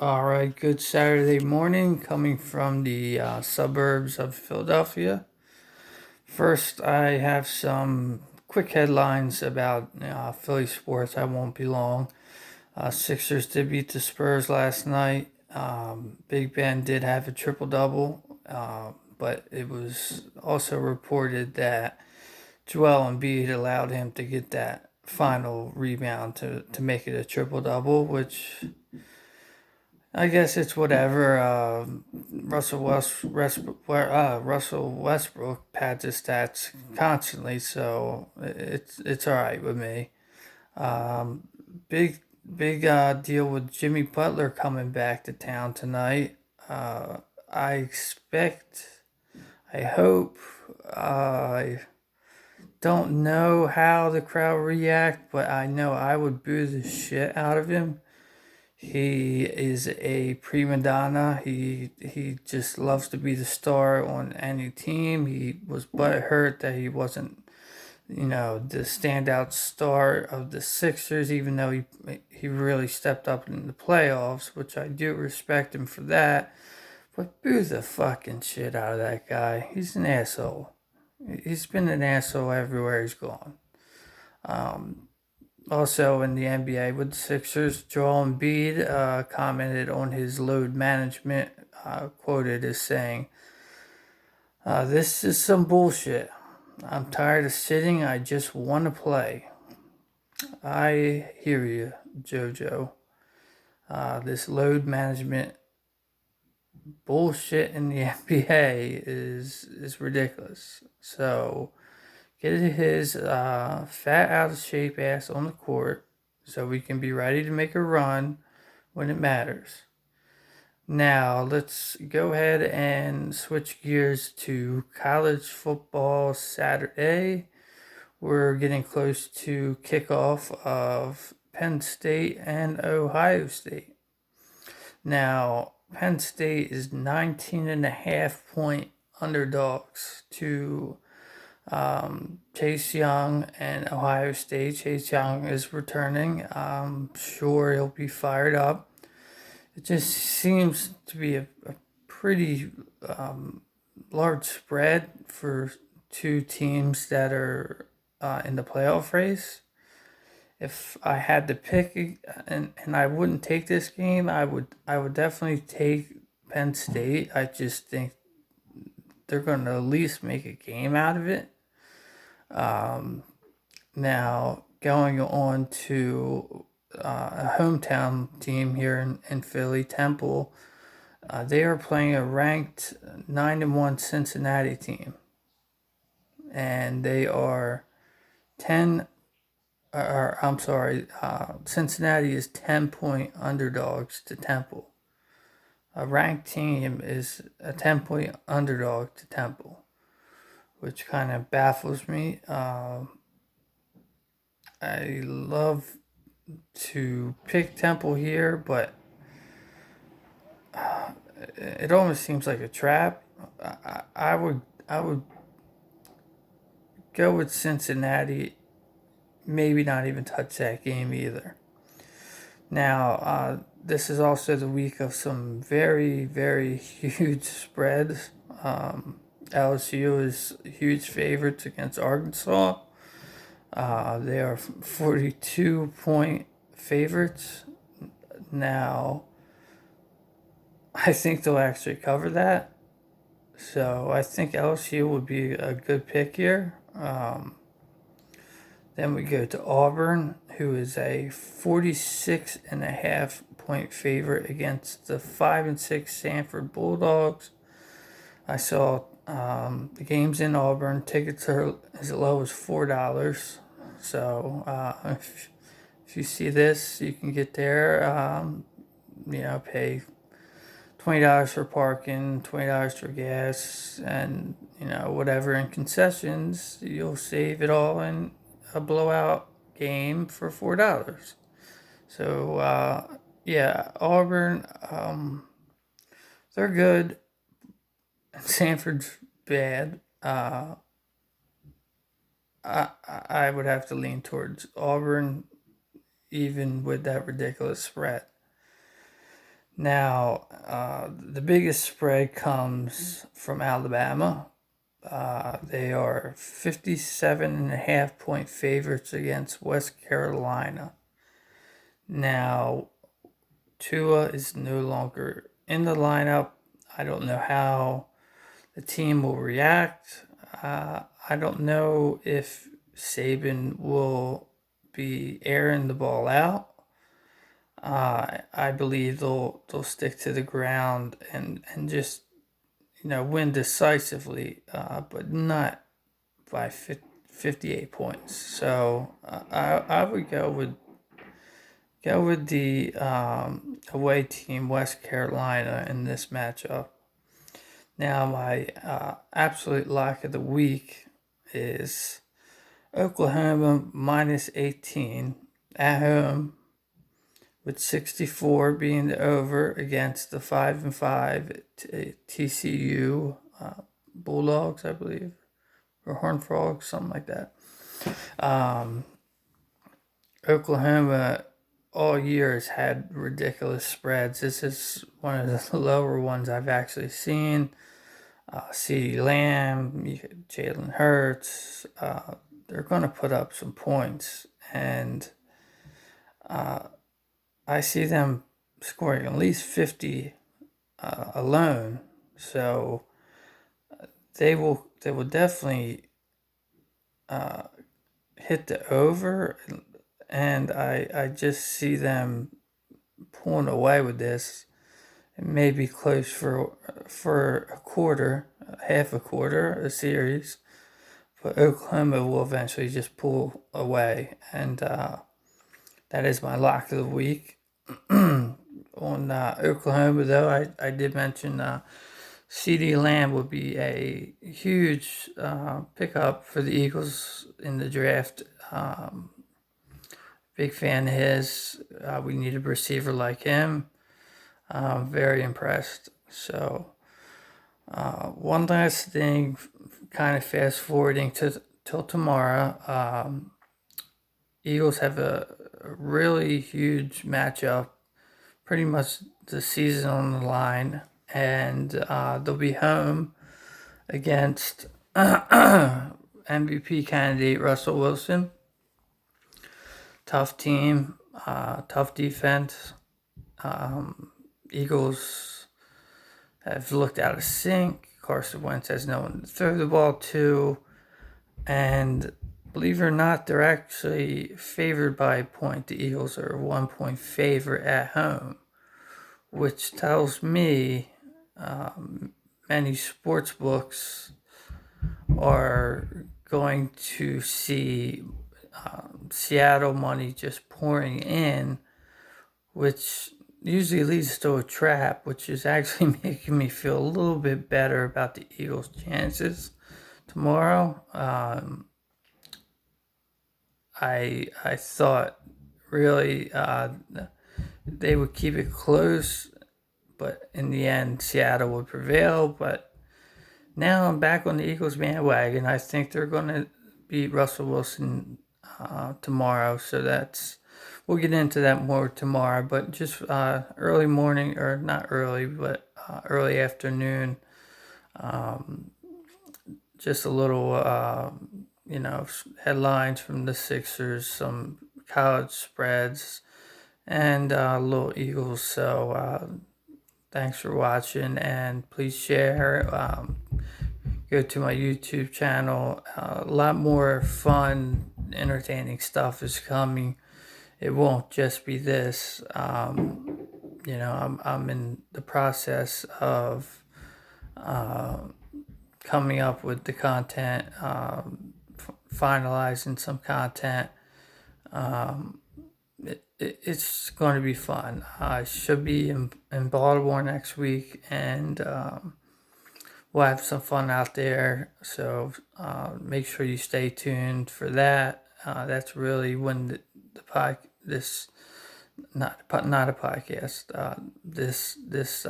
All right, good Saturday morning coming from the suburbs of Philadelphia. First, I have some quick headlines about Philly sports. I won't be long. Sixers did beat the Spurs last night. Big Ben did have a triple double, but it was also reported that Joel Embiid allowed him to get that final rebound to make it a triple double, which I guess it's whatever. Russell Westbrook pads his stats constantly, so it's all right with me. Um, big deal with Jimmy Butler coming back to town tonight. I expect, I hope, I don't know how the crowd react, but I know I would boo the shit out of him. He is a prima donna. He just loves to be the star on any team. He was butthurt that he wasn't, the standout star of the Sixers, even though he really stepped up in the playoffs, which I do respect him for that. But boo the fucking shit out of that guy. He's an asshole. He's been an asshole everywhere he's gone. Um, Also in the NBA with the Sixers, Joel Embiid commented on his load management, quoted as saying, "This is some bullshit. I'm tired of sitting. I just want to play." I hear you, JoJo. This load management bullshit in the NBA is ridiculous. So get his fat out of shape ass on the court so we can be ready to make a run when it matters. Now, let's go ahead and switch gears to college football Saturday. We're getting close to kickoff of Penn State and Ohio State. Now, Penn State is 19 and a half point underdogs to Chase Young and Ohio State. Chase Young is returning. I'm sure he'll be fired up. It just seems to be a pretty large spread for two teams that are in the playoff race. If I had to pick, and I wouldn't take this game, I would definitely take Penn State. I just think they're going to at least make a game out of it. Now, going on to a hometown team here in Philly, Temple, they are playing a ranked 9-1 Cincinnati team, and they are 10. Or I'm sorry, Cincinnati is 10-point underdogs to Temple. A ranked team is a 10-point underdog to Temple, which kind of baffles me. I love to pick Temple here, but it almost seems like a trap. I would go with Cincinnati. Maybe not even touch that game either. Now, this is also the week of some very, very huge spreads. LSU is huge favorites against Arkansas. They are 42-point favorites. Now, I think they'll actually cover that. So I think LSU would be a good pick here. Then we go to Auburn, who is a 46.5-point favorite against the 5-6 Sanford Bulldogs. I saw the games in Auburn. Tickets are as low as $4. So if you see this, you can get there. Pay $20 for parking, $20 for gas, and whatever in concessions. You'll save it all in a blowout game for $4. So Auburn, they're good. Sanford's bad. I would have to lean towards Auburn, even with that ridiculous spread. Now, the biggest spread comes from Alabama. They are 57.5 point favorites against West Carolina. Now, Tua is no longer in the lineup. I don't know how the team will react. I don't know if Saban will be airing the ball out. I believe they'll stick to the ground and just win decisively, but not by 58 points. So I would go with the away team, West Carolina, in this matchup. Now, my absolute lock of the week is Oklahoma minus 18 at home, with 64 being the over against the 5-5 TCU Bulldogs, I believe, or Horned Frogs, something like that. Oklahoma all year has had ridiculous spreads. This is one of the lower ones I've actually seen. CeeDee Lamb, Jalen Hurts, they're going to put up some points, and I see them scoring at least 50 alone. So they will definitely hit the over, and I just see them pulling away with this. It may be close for a quarter, half a quarter, a series, but Oklahoma will eventually just pull away, and that is my lock of the week. On Oklahoma, though, I did mention CeeDee Lamb would be a huge pickup for the Eagles in the draft. Big fan of his. We need a receiver like him. Very impressed. So, one last thing, kind of fast forwarding till tomorrow. Eagles have a really huge matchup, pretty much the season on the line, and they'll be home against MVP candidate Russell Wilson. Tough team, tough defense. Eagles have looked out of sync. Carson Wentz has no one to throw the ball to, and believe it or not, they're actually favored by a point. The Eagles are a 1 point favorite at home, which tells me many sports books are going to see Seattle money just pouring in, which usually leads to a trap, which is actually making me feel a little bit better about the Eagles' chances tomorrow. I thought really they would keep it close, but in the end, Seattle would prevail. But now I'm back on the Eagles bandwagon. I think they're going to beat Russell Wilson tomorrow. So we'll get into that more tomorrow. But just early morning, or not early, but early afternoon. Just a little, headlines from the Sixers, some college spreads, and little Eagles. So thanks for watching, and please share. Go to my YouTube channel. A lot more fun, entertaining stuff is coming. It won't just be this. I'm in the process of coming up with the content, finalizing some content. It's going to be fun. I should be in Baltimore next week, and we'll have some fun out there. So make sure you stay tuned for that. That's really when this not a podcast. This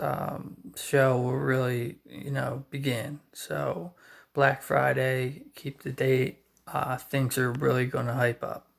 show will really begin. So Black Friday, keep the date. Things are really going to hype up.